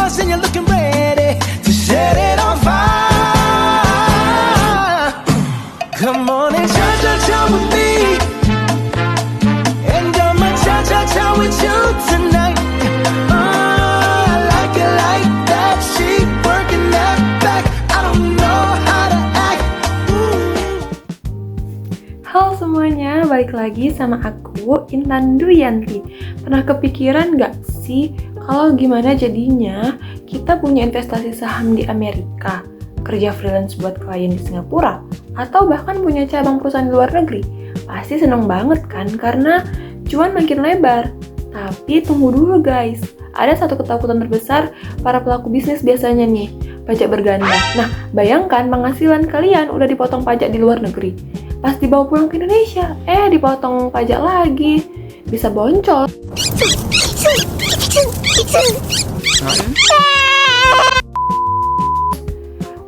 yours and you're looking ready to set it on fire. Come on and cha-cha-cha with me, and I'ma cha-cha-cha with you tonight. I like it like that, she working that back. I don't know how to act. Halo semuanya, balik lagi sama aku, Intan Duyanti. Pernah kepikiran gak sih kalau gimana jadinya kita punya investasi saham di Amerika, kerja freelance buat klien di Singapura, atau bahkan punya cabang perusahaan di luar negeri? Pasti seneng banget kan, karena cuan makin lebar. Tapi tunggu dulu guys, ada satu ketakutan terbesar para pelaku bisnis biasanya nih, pajak berganda. Nah, bayangkan penghasilan kalian udah dipotong pajak di luar negeri. Pas dibawa pulang ke Indonesia, dipotong pajak lagi. Bisa boncol.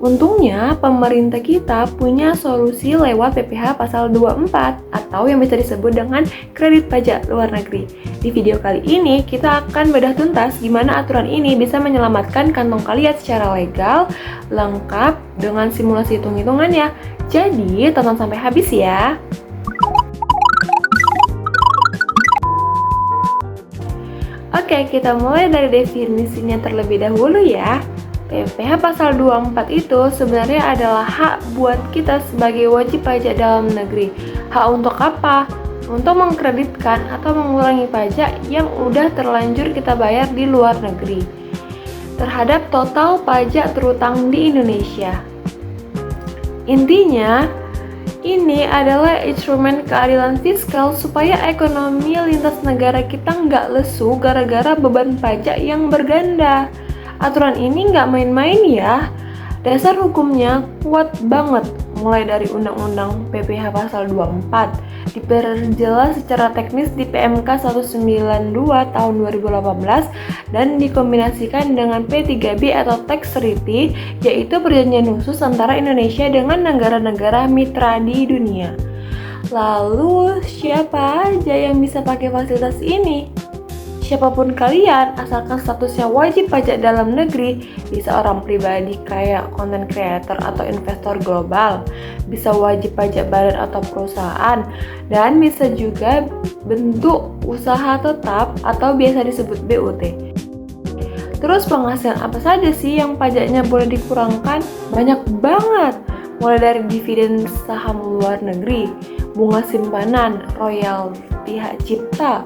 Untungnya, pemerintah kita punya solusi lewat PPh pasal 24 atau yang bisa disebut dengan kredit pajak luar negeri. Di video kali ini, kita akan bedah tuntas gimana aturan ini bisa menyelamatkan kantong kalian secara legal, lengkap dengan simulasi hitung-hitungannya. Jadi, tonton sampai habis ya. Oke, kita mulai dari definisinya terlebih dahulu ya. PPh pasal 24 itu sebenarnya adalah hak buat kita sebagai wajib pajak dalam negeri. Hak untuk apa? Untuk mengkreditkan atau mengurangi pajak yang udah terlanjur kita bayar di luar negeri terhadap total pajak terutang di Indonesia. Intinya, ini adalah instrumen keadilan fiskal supaya ekonomi lintas negara kita nggak lesu gara-gara beban pajak yang berganda. Aturan ini nggak main-main ya. Dasar hukumnya kuat banget, mulai dari Undang-Undang PPh pasal 24, diperjelas secara teknis di PMK 192 tahun 2018 dan dikombinasikan dengan P3B atau Tax Treaty, yaitu perjanjian khusus antara Indonesia dengan negara-negara mitra di dunia. Lalu siapa aja yang bisa pakai fasilitas ini? Siapapun kalian, asalkan statusnya wajib pajak dalam negeri, bisa orang pribadi kayak content creator atau investor global, bisa wajib pajak badan atau perusahaan, dan bisa juga bentuk usaha tetap atau biasa disebut BUT. Terus penghasilan apa saja sih yang pajaknya boleh dikurangkan? Banyak banget, mulai dari dividen saham luar negeri, bunga simpanan, royalti hak cipta,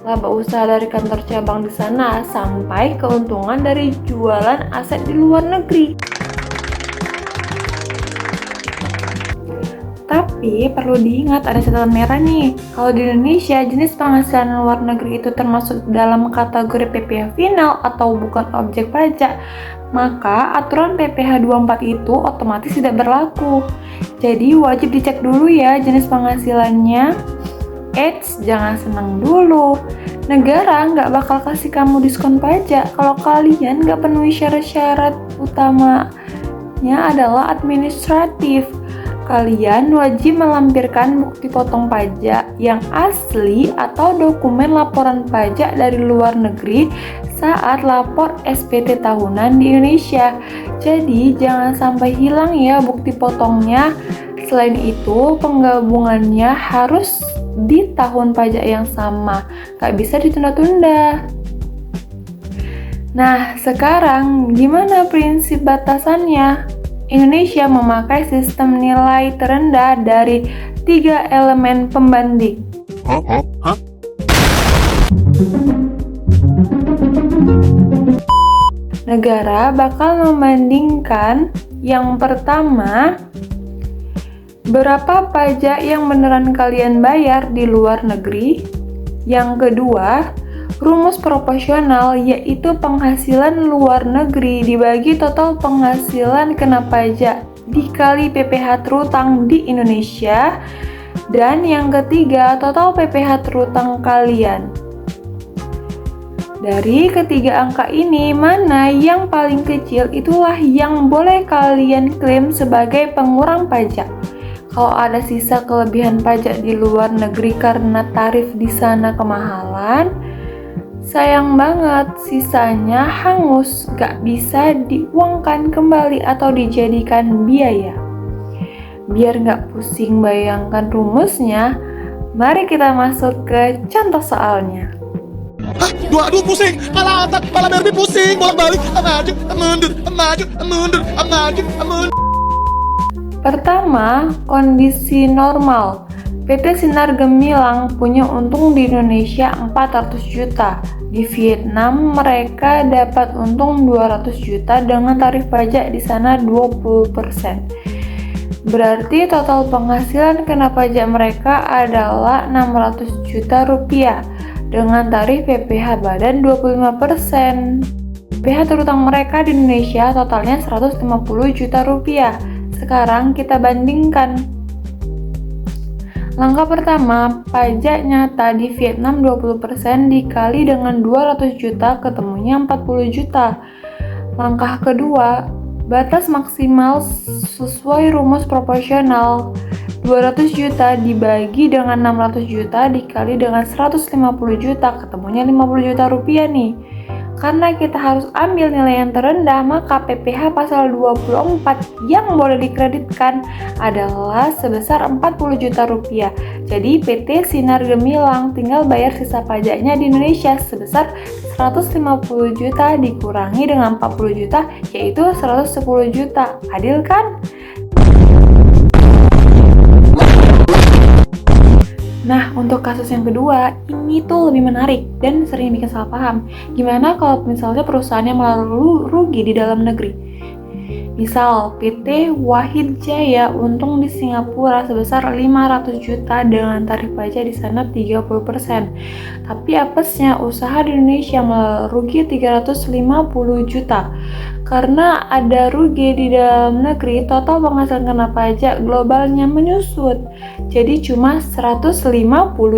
laba usaha dari kantor cabang di sana, sampai keuntungan dari jualan aset di luar negeri. Tapi perlu diingat ada catatan merah nih. Kalau di Indonesia, jenis penghasilan luar negeri itu termasuk dalam kategori PPh final atau bukan objek pajak, maka aturan PPh 24 itu otomatis tidak berlaku. Jadi wajib dicek dulu ya jenis penghasilannya. Eits, jangan senang dulu. Negara nggak bakal kasih kamu diskon pajak kalau kalian nggak penuhi syarat-syarat utamanya adalah administratif. Kalian wajib melampirkan bukti potong pajak yang asli atau dokumen laporan pajak dari luar negeri saat lapor SPT tahunan di Indonesia. Jadi jangan sampai hilang ya bukti potongnya. Selain itu, penggabungannya harus di tahun pajak yang sama, gak bisa ditunda-tunda. Nah, sekarang gimana prinsip batasannya? Indonesia memakai sistem nilai terendah dari 3 elemen pembanding. Negara bakal membandingkan yang pertama, berapa pajak yang beneran kalian bayar di luar negeri? Yang kedua, rumus proporsional, yaitu penghasilan luar negeri dibagi total penghasilan kena pajak dikali PPh terutang di Indonesia. Dan yang ketiga, total PPh terutang kalian. Dari ketiga angka ini, mana yang paling kecil itulah yang boleh kalian klaim sebagai pengurang pajak. Kalau ada sisa kelebihan pajak di luar negeri karena tarif di sana kemahalan, Sayang banget, sisanya hangus, gak bisa diuangkan kembali atau dijadikan biaya. Biar gak pusing bayangkan rumusnya, mari kita masuk ke contoh soalnya. Hah? Aduh pusing, kepala otak, kepala Barbie pusing, bolak-balik, maju, mundur, maju, mundur, maju, mundur. Pertama, kondisi normal. PT Sinar Gemilang punya untung di Indonesia 400 juta. Di Vietnam mereka dapat untung 200 juta dengan tarif pajak di sana 20%. Berarti total penghasilan kena pajak mereka adalah 600 juta rupiah dengan tarif PPh badan 25%. PPh terutang mereka di Indonesia totalnya 150 juta rupiah. Sekarang kita bandingkan. Langkah pertama, pajak nyata di Vietnam 20% dikali dengan 200 juta ketemunya 40 juta. Langkah kedua, batas maksimal sesuai rumus proporsional. 200 juta dibagi dengan 600 juta dikali dengan 150 juta, ketemunya 50 juta rupiah nih. Karena kita harus ambil nilai yang terendah, maka PPh pasal 24 yang boleh dikreditkan adalah sebesar 40 juta rupiah. Jadi PT Sinar Gemilang tinggal bayar sisa pajaknya di Indonesia sebesar 150 juta dikurangi dengan 40 juta, yaitu 110 juta. Adil kan? Nah, untuk kasus yang kedua, ini tuh lebih menarik dan sering bikin salah paham. Gimana kalau misalnya perusahaannya malah rugi di dalam negeri? Misal, PT Wahid Jaya untung di Singapura sebesar 500 juta dengan tarif pajak di sana 30%. Tapi apesnya usaha di Indonesia malah rugi 350 juta. Karena ada rugi di dalam negeri, total penghasilan kena pajak globalnya menyusut. Jadi cuma 150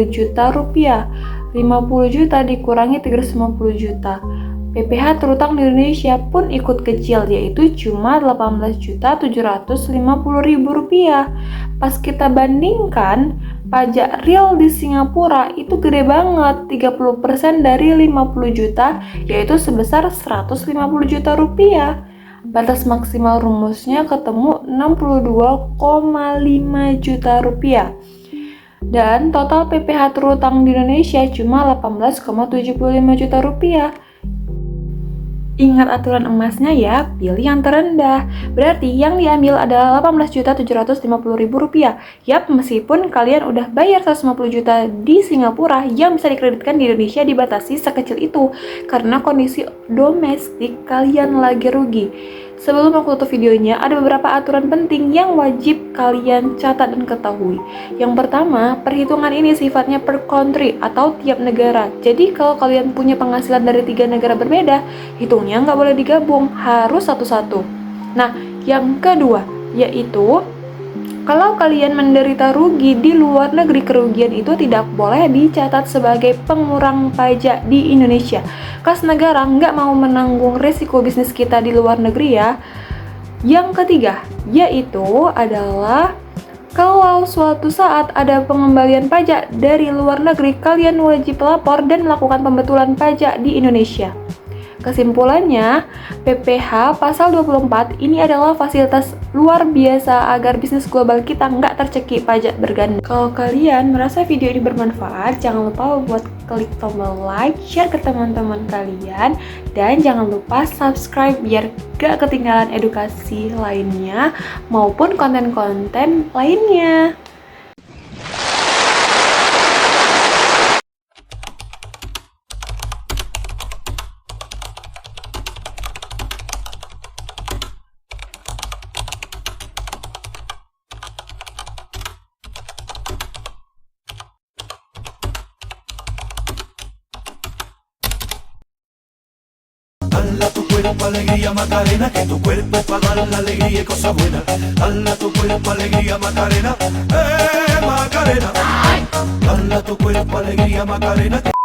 juta rupiah. 50 juta dikurangi 350 juta. PPh terutang di Indonesia pun ikut kecil, yaitu cuma 18.750.000 rupiah. Pas kita bandingkan, pajak real di Singapura itu gede banget, 30% dari 50 juta, yaitu sebesar 150 juta rupiah. Batas maksimal rumusnya ketemu 62,5 juta rupiah. Dan total PPh terutang di Indonesia cuma 18,75 juta rupiah. Ingat aturan emasnya ya, pilih yang terendah. Berarti yang diambil adalah 18.750.000 rupiah. Yap, meskipun kalian udah bayar 150 juta di Singapura, yang bisa dikreditkan di Indonesia dibatasi sekecil itu karena kondisi domestik kalian lagi rugi. Sebelum aku tutup videonya, ada beberapa aturan penting yang wajib kalian catat dan ketahui. Yang pertama, perhitungan ini sifatnya per country atau tiap negara. Jadi kalau kalian punya penghasilan dari 3 negara berbeda, hitungnya nggak boleh digabung, harus satu-satu. Nah, yang kedua, yaitu kalau kalian menderita rugi di luar negeri, kerugian itu tidak boleh dicatat sebagai pengurang pajak di Indonesia. Kas negara nggak mau menanggung resiko bisnis kita di luar negeri ya. Yang ketiga, yaitu adalah kalau suatu saat ada pengembalian pajak dari luar negeri, kalian wajib lapor dan melakukan pembetulan pajak di Indonesia. Kesimpulannya, PPh pasal 24 ini adalah fasilitas luar biasa agar bisnis global kita nggak tercekik pajak berganda. Kalau kalian merasa video ini bermanfaat, jangan lupa buat klik tombol like, share ke teman-teman kalian, dan jangan lupa subscribe biar gak ketinggalan edukasi lainnya maupun konten-konten lainnya. Dala tu cuerpo alegría Macarena, que tu cuerpo para dar la alegría y cosas buenas. Dala tu cuerpo alegría Macarena, Macarena. Dala tu cuerpo alegría Macarena.